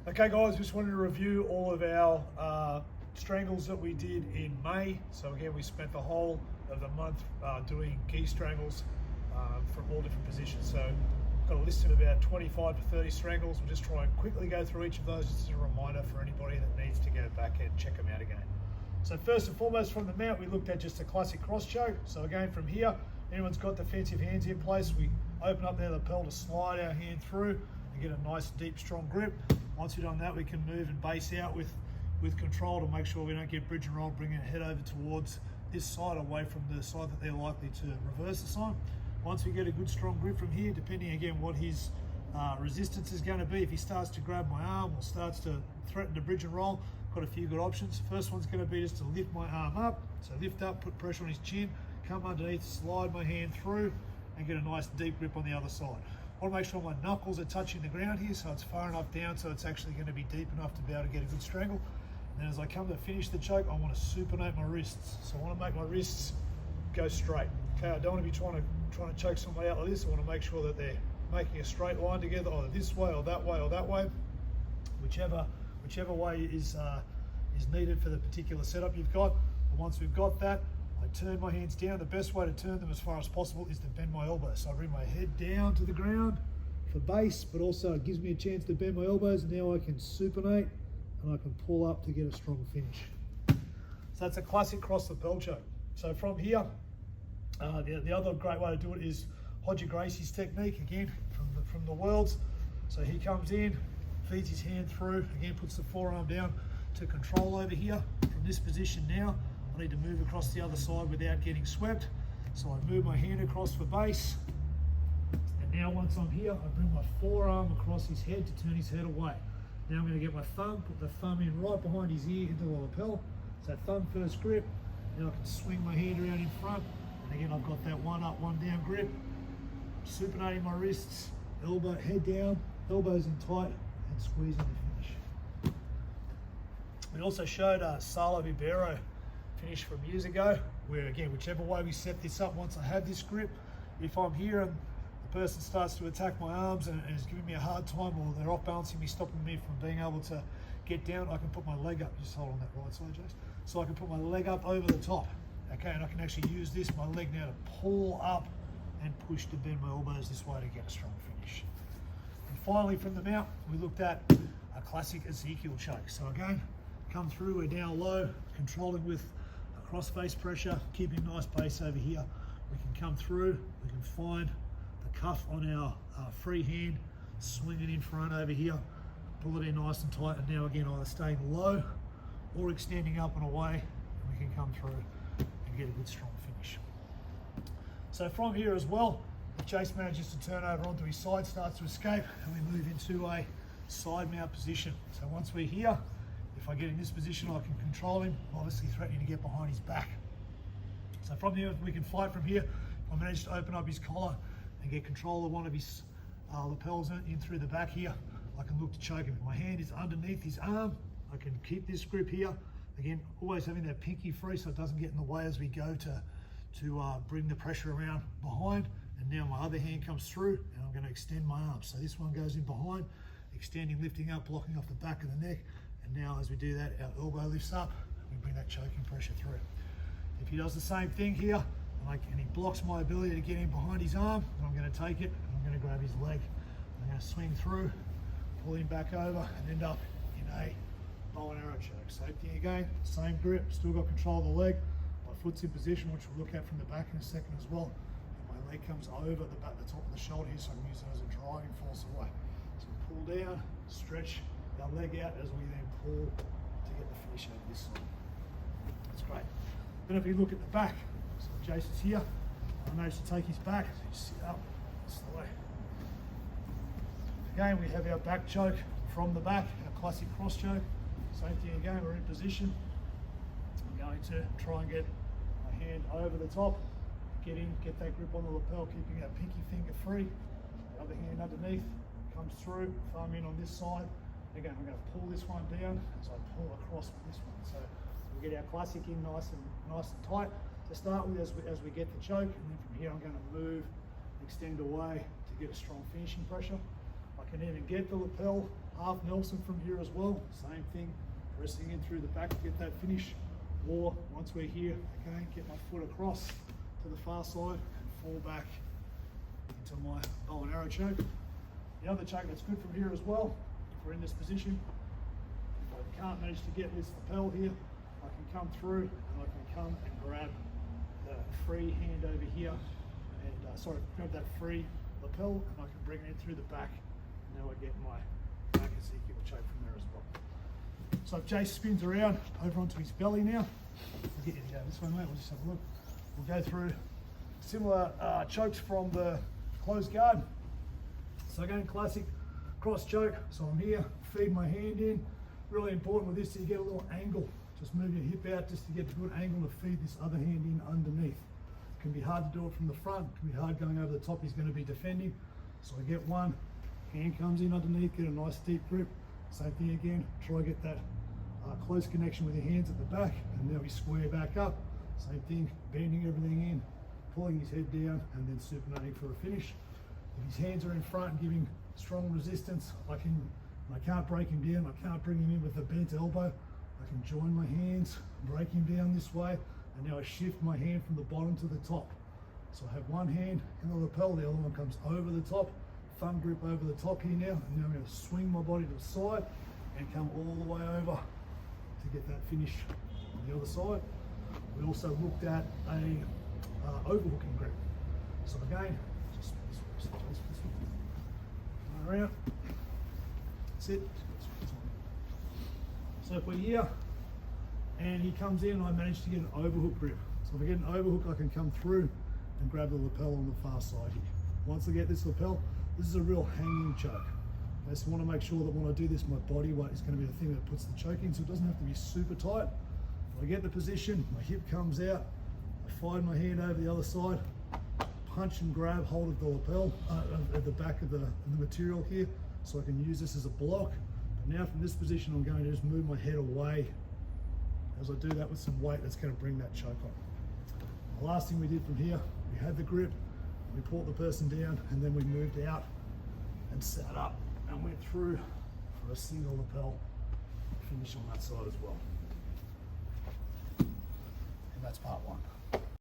Okay guys, just wanted to review all of our strangles that we did in May. So again, we spent the whole of the month doing key strangles from all different positions. So got a list of about 25 to 30 strangles. We'll just try and quickly go through each of those just as a reminder for anybody that needs to go back and check them out again. So first and foremost from the mount, we looked at just a classic cross choke. So again, from here, anyone's got defensive hands in place, we open up their lapel to slide our hand through and get a nice, deep, strong grip. Once we've done that, we can move and base out with control to make sure we don't get bridge and roll, bringing our head over towards this side, away from the side that they're likely to reverse us on. Once we get a good strong grip from here, depending again what his resistance is going to be, if he starts to grab my arm or starts to threaten to bridge and roll, got a few good options. First one's going to be just to lift my arm up. So lift up, put pressure on his chin, come underneath, slide my hand through and get a nice deep grip on the other side. I want to make sure my knuckles are touching the ground here, so it's far enough down so it's actually going to be deep enough to be able to get a good strangle. And then as I come to finish the choke, I want to supinate my wrists. So I want to make my wrists go straight. Okay, I don't want to be trying to choke somebody out like this. I want to make sure that they're making a straight line together, either this way or that way or that way, whichever way is needed for the particular setup you've got. And once we've got that, I turn my hands down. The best way to turn them as far as possible is to bend my elbows. So I bring my head down to the ground for base, but also it gives me a chance to bend my elbows. Now I can supinate and I can pull up to get a strong finish. So that's a classic cross lapel choke. So from here, the other great way to do it is Hodger Gracie's technique, again from the Worlds. So he comes in, feeds his hand through, again puts the forearm down to control over here. From this position now, I need to move across the other side without getting swept. So I move my hand across for base. And now once I'm here, I bring my forearm across his head to turn his head away. Now I'm going to get my thumb, put the thumb in right behind his ear into the lapel. So thumb first grip. Now I can swing my hand around in front. And again, I've got that one up, one down grip. Supinating my wrists, elbow, head down, elbows in tight, and squeezing to finish. We also showed Saulo finish from years ago, where again, whichever way we set this up, once I have this grip, if I'm here and the person starts to attack my arms and is giving me a hard time, or they're off balancing me, stopping me from being able to get down, I can put my leg up. Just hold on that right side, Jace. So I can put my leg up over the top, okay, and I can actually use this, my leg now, to pull up and push to bend my elbows this way to get a strong finish. And finally from the mount, we looked at a classic Ezekiel choke. So again, come through, we're down low, controlling with a cross face pressure, keeping nice base over here. We can come through, we can find the cuff on our free hand, swing it in front over here, pull it in nice and tight, and now again, either staying low or extending up and away, and we can come through and get a good strong finish. So from here as well, if Chase manages to turn over onto his side, starts to escape, and we move into a side mount position. So once we're here, if I get in this position, I can control him, obviously threatening to get behind his back. So from here, we can fight from here. If I manage to open up his collar and get control of one of his lapels in through the back here, I can look to choke him. If my hand is underneath his arm, I can keep this grip here. Again, always having that pinky free so it doesn't get in the way as we go to bring the pressure around behind. And now my other hand comes through and I'm going to extend my arm. So this one goes in behind, extending, lifting up, blocking off the back of the neck. And now as we do that, our elbow lifts up and we bring that choking pressure through. If he does the same thing here, and he blocks my ability to get in behind his arm, I'm going to take it and I'm going to grab his leg. I'm going to swing through, pull him back over and end up in a bow and arrow choke. Same thing again, same grip, still got control of the leg. My foot's in position, which we'll look at from the back in a second as well. And my leg comes over the top of the shoulder here, so I can use it as a driving force away. So pull down, stretch our leg out as we then pull to get the finish over this side. That's great. Then if you look at the back, so Jason's here, I managed to take his back, so you sit up, that's the way. Again, we have our back choke from the back, our classic cross choke. Same thing again, we're in position. I'm going to try and get my hand over the top, get that grip on the lapel, keeping that pinky finger free. The other hand underneath, comes through, thumb in on this side. Again, I'm going to pull this one down as I pull across with this one. So we get our classic in nice and tight to start with as we get the choke, and then from here I'm going to move, extend away to get a strong finishing pressure. I can even get the lapel half Nelson from here as well. Same thing, pressing in through the back to get that finish. Or once we're here, again, get my foot across to the far side and fall back into my bow and arrow choke. The other choke that's good from here as well, if we're in this position, if I can't manage to get this lapel here, I can come through and I can come and grab the free hand over here and grab that free lapel and I can bring it in through the back. And now I get my back Ezekiel choke from there as well. So if Jay spins around over onto his belly now, we'll get you to go this way, mate. We'll just have a look. We'll go through similar chokes from the closed guard. So again, classic cross choke. So I'm here, feed my hand in. Really important with this, so you get a little angle. Just move your hip out just to get a good angle to feed this other hand in underneath. It can be hard to do it from the front. It can be hard going over the top. He's going to be defending. So I get one, hand comes in underneath, get a nice deep grip. Same thing again, try to get that close connection with your hands at the back, and now we square back up. Same thing, bending everything in, pulling his head down, and then supinating for a finish. If his hands are in front and giving strong resistance, I can't break him down, I can't bring him in with a bent elbow. I can join my hands, break him down this way, and now I shift my hand from the bottom to the top. So I have one hand in the lapel, the other one comes over the top, thumb grip over the top here now, and now I'm going to swing my body to the side and come all the way over to get that finish on the other side. We also looked at a overhooking grip. So again, just around, sit. So if we're here and he comes in, I manage to get an overhook grip. So if I get an overhook, I can come through and grab the lapel on the far side here. Once I get this lapel, this is a real hanging choke. I just want to make sure that when I do this, my body weight is going to be the thing that puts the choke in, so it doesn't have to be super tight. If I get the position, my hip comes out, I find my hand over the other side, punch and grab hold of the lapel at the back of the material here, so I can use this as a block. But now from this position, I'm going to just move my head away as I do that with some weight that's going to bring that choke on. The last thing we did from here, we had the grip, we pulled the person down, and then we moved out and sat up and went through for a single lapel finish on that side as well. And that's part one.